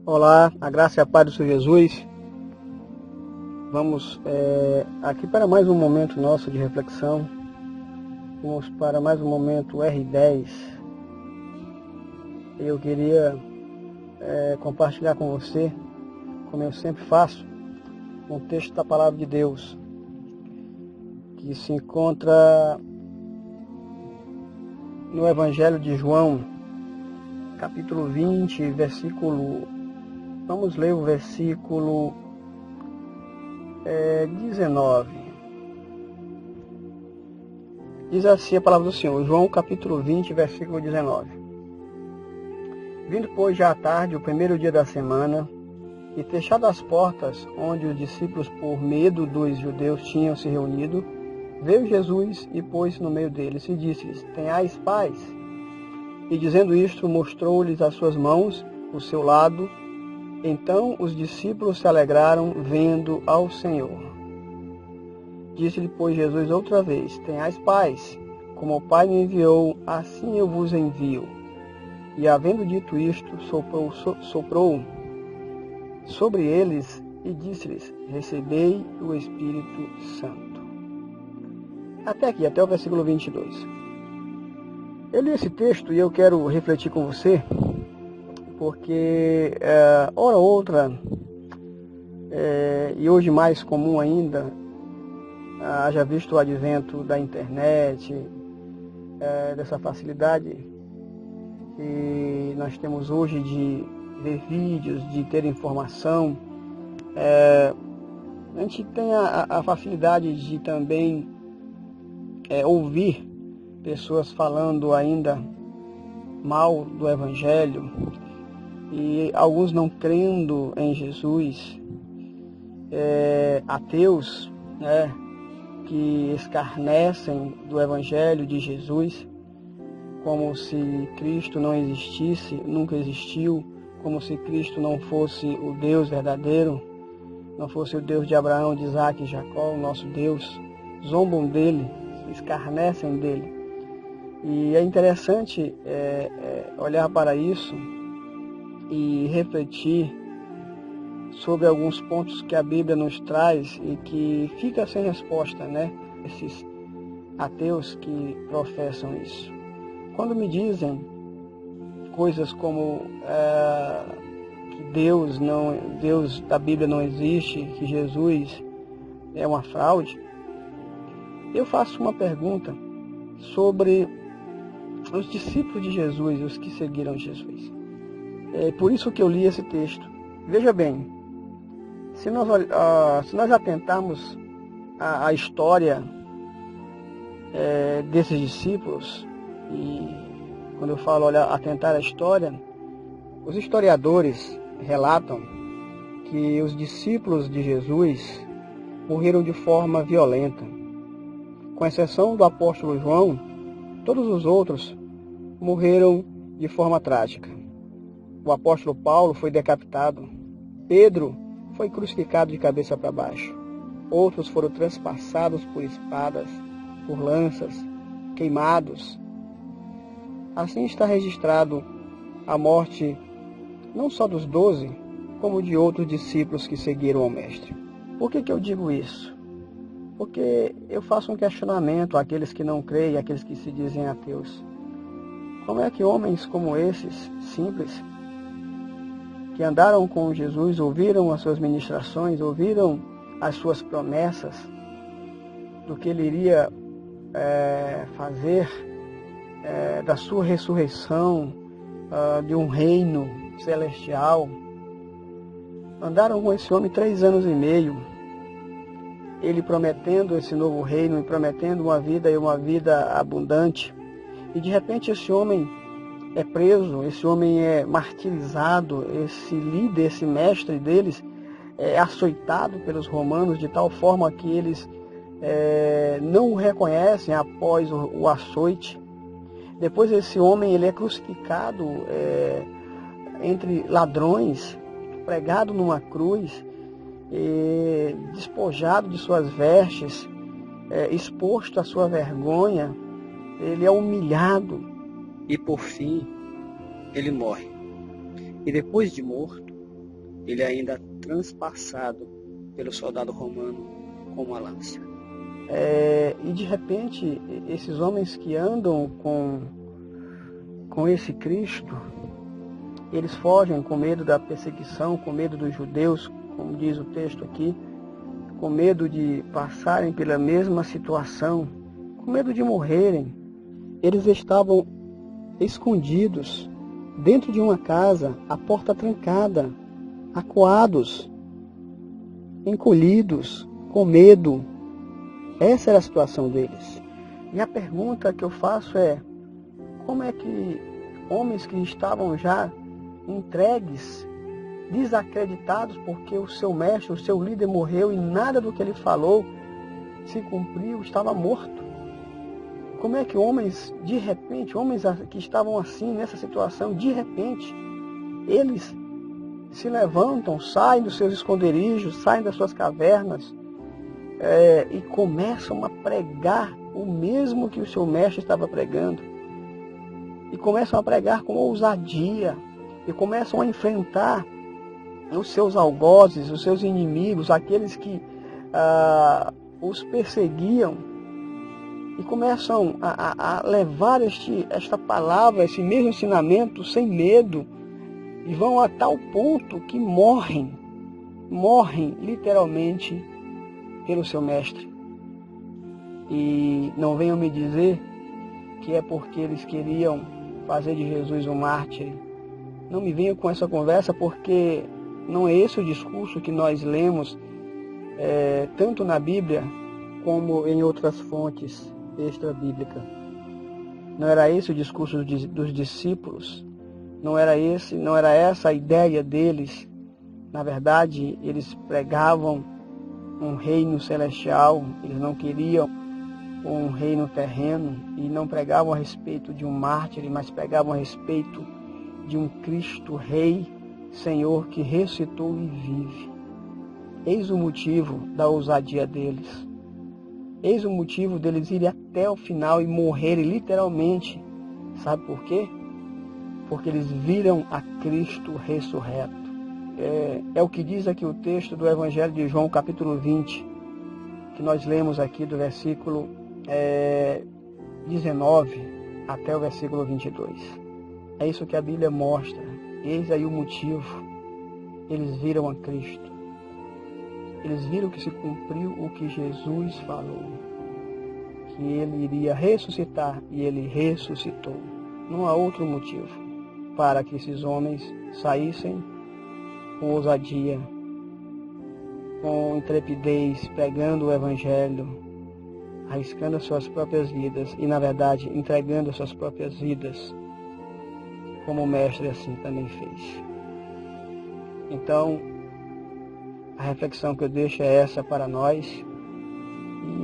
Olá, a graça e a paz do Senhor Jesus. Vamos aqui para mais um momento nosso de reflexão. Vamos para mais um momento R10. Eu queria compartilhar com você, como eu sempre faço, um texto da Palavra de Deus, que se encontra no Evangelho de João, capítulo 20, versículo... Vamos ler o versículo 19. Diz assim a palavra do Senhor, João capítulo 20, versículo 19. Vindo, pois, já à tarde, o primeiro dia da semana, e fechadas as portas, onde os discípulos, por medo dos judeus, tinham se reunido, veio Jesus e pôs-se no meio deles, e disse-lhes, tenhais paz. E dizendo isto, mostrou-lhes as suas mãos, o seu lado. Então os discípulos se alegraram, vendo ao Senhor. Disse-lhe, pois, Jesus outra vez, tenhais paz, como o Pai me enviou, assim eu vos envio. E havendo dito isto, soprou sobre eles e disse-lhes, recebei o Espírito Santo. Até aqui, até o versículo 22. Eu li esse texto e eu quero refletir com você, porque, hora ou outra, e hoje mais comum ainda, haja visto o advento da internet, dessa facilidade que nós temos hoje de ver vídeos, de ter informação, a gente tem a facilidade de também ouvir pessoas falando ainda mal do Evangelho, e alguns não crendo em Jesus, ateus, que escarnecem do Evangelho de Jesus, como se Cristo não existisse, nunca existiu, como se Cristo não fosse o Deus verdadeiro, não fosse o Deus de Abraão, de Isaac e Jacó, o nosso Deus. Zombam dele, escarnecem dele. E é interessante olhar para isso e refletir sobre alguns pontos que a Bíblia nos traz e que fica sem resposta, esses ateus que professam isso. Quando me dizem coisas como que Deus da Bíblia não existe, que Jesus é uma fraude, eu faço uma pergunta sobre os discípulos de Jesus, os que seguiram Jesus. É por isso que eu li esse texto. Veja bem, se nós atentarmos a história desses discípulos, e quando eu falo atentar a história, os historiadores relatam que os discípulos de Jesus morreram de forma violenta. Com exceção do apóstolo João, todos os outros morreram de forma trágica. O apóstolo Paulo foi decapitado. Pedro foi crucificado de cabeça para baixo. Outros foram transpassados por espadas, por lanças, queimados. Assim está registrado a morte não só dos 12, como de outros discípulos que seguiram ao Mestre. Por que eu digo isso? Porque eu faço um questionamento àqueles que não creem, àqueles que se dizem ateus. Como é que homens como esses, simples, que andaram com Jesus, ouviram as suas ministrações, ouviram as suas promessas do que ele iria fazer, da sua ressurreição, de um reino celestial, andaram com esse homem 3 anos e meio, ele prometendo esse novo reino, e prometendo uma vida abundante, e de repente esse homem é preso, esse homem é martirizado, esse líder, esse mestre deles é açoitado pelos romanos de tal forma que eles não o reconhecem após o açoite. Depois esse homem ele é crucificado entre ladrões, pregado numa cruz, despojado de suas vestes, exposto à sua vergonha, ele é humilhado. E por fim, ele morre. E depois de morto, ele ainda é transpassado pelo soldado romano com uma lança. E de repente, esses homens que andam com esse Cristo, eles fogem com medo da perseguição, com medo dos judeus, como diz o texto aqui, com medo de passarem pela mesma situação, com medo de morrerem. Eles estavam escondidos dentro de uma casa, a porta trancada, acuados, encolhidos, com medo. Essa era a situação deles. E a pergunta que eu faço é: como é que homens que estavam já entregues, desacreditados porque o seu mestre, o seu líder morreu e nada do que ele falou se cumpriu, estava morto? Como é que homens, de repente, homens que estavam assim, nessa situação, de repente, eles se levantam, saem dos seus esconderijos, saem das suas cavernas e começam a pregar o mesmo que o seu mestre estava pregando? E começam a pregar com ousadia, e começam a enfrentar os seus algozes, os seus inimigos, aqueles que os perseguiam, e começam a levar esta palavra, esse mesmo ensinamento sem medo, e vão a tal ponto que morrem literalmente pelo seu mestre. E não venham me dizer que é porque eles queriam fazer de Jesus um mártir. Não me venham com essa conversa, porque não é esse o discurso que nós lemos tanto na Bíblia como em outras fontes extra-bíblicas. Não era esse o discurso dos discípulos, não era essa a ideia deles. Na verdade, eles pregavam um reino celestial, eles não queriam um reino terreno, e não pregavam a respeito de um mártir, mas pregavam a respeito de um Cristo Rei, Senhor, que ressuscitou e vive. Eis o motivo da ousadia deles. Eis o motivo deles irem até o final e morrerem literalmente. Sabe por quê? Porque eles viram a Cristo ressurreto. É o que diz aqui o texto do Evangelho de João, capítulo 20, que nós lemos aqui do versículo 19 até o versículo 22. É isso que a Bíblia mostra. Eis aí o motivo. Eles viram a Cristo. Eles viram que se cumpriu o que Jesus falou, que ele iria ressuscitar, e ele ressuscitou. Não há outro motivo para que esses homens saíssem com ousadia, com intrepidez, pregando o Evangelho, arriscando as suas próprias vidas e, na verdade, entregando as suas próprias vidas, como o Mestre assim também fez. Então, a reflexão que eu deixo é essa para nós,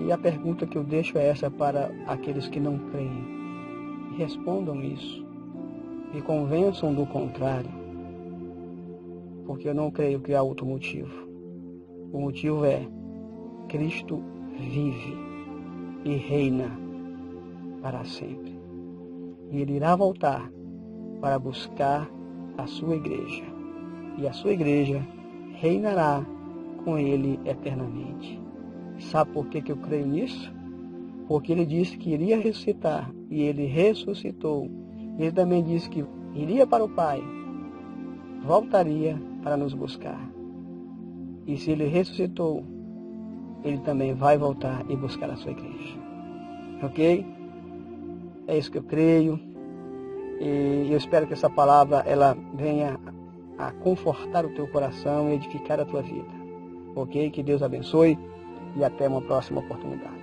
e a pergunta que eu deixo é essa para aqueles que não creem. Respondam isso, me convençam do contrário, porque eu não creio que há outro motivo. O motivo é: Cristo vive e reina para sempre, e Ele irá voltar para buscar a sua igreja, e a sua igreja reinará com Ele eternamente. Sabe por que eu creio nisso? Porque Ele disse que iria ressuscitar, e Ele ressuscitou. Ele também disse que iria para o Pai, voltaria para nos buscar. E se Ele ressuscitou, Ele também vai voltar e buscar a sua igreja. Ok? É isso que eu creio. E eu espero que essa palavra ela venha a confortar o teu coração e edificar a tua vida. Ok? Que Deus abençoe e até uma próxima oportunidade.